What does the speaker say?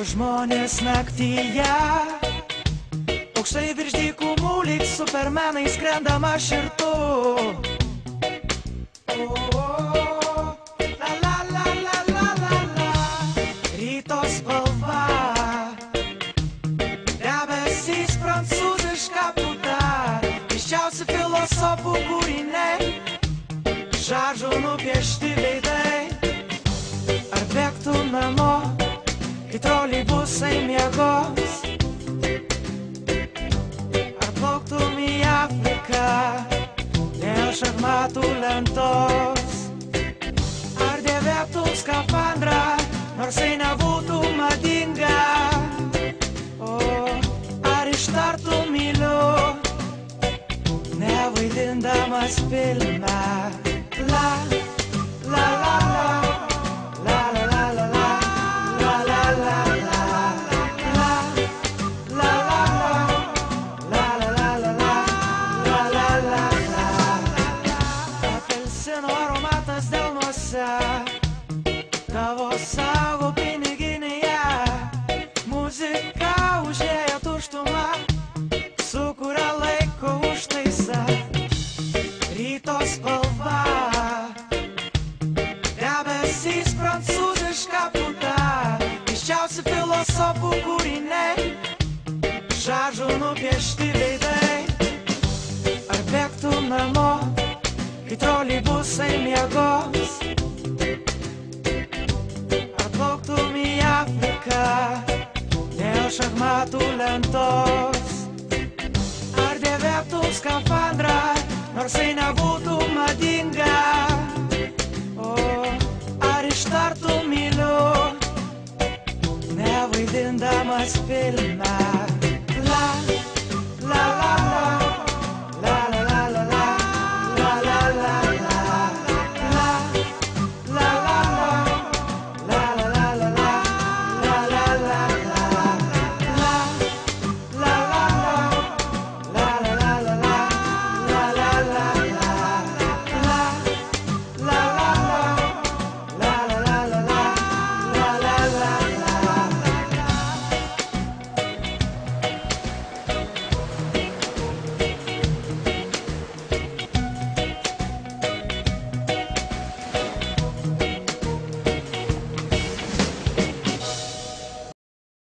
žmonės naktyje, aukštai virš dykumų lyg supermenai skrendam aš ir tu. La la la la la la la, ryto spalva, debesys prancūziška puta, keisčiausi filosofų kūriniai, žaržų nupiešti veidai. Ar bėgtų namo, kai troleibusai miegos? Ar plauktum į Afriką dėl šachmatų lentos? Ar dėvėtum skafandrą, nors tai nebūtų madinga? O ar ištartum myliu, nevaidindamas filme? La la la la, la la la la la, la la la la, la la la la, la la la la. Apelsino aromatas delnuose, tavo savo piniginėje, muzika užėjo tuštumą, sukuria laiko užtaisą. Ryto spalva, debesys prancūziška puta, keisčiausi filosofų kūriniai, žaržų nupiešti veidai. Ar bėgtum namo, kai troleibusai miegos? Ar plauktum į Afriką dėl šachmatų lentos? Ar dėvėtum skafandrą, nors tai nebūtų madinga?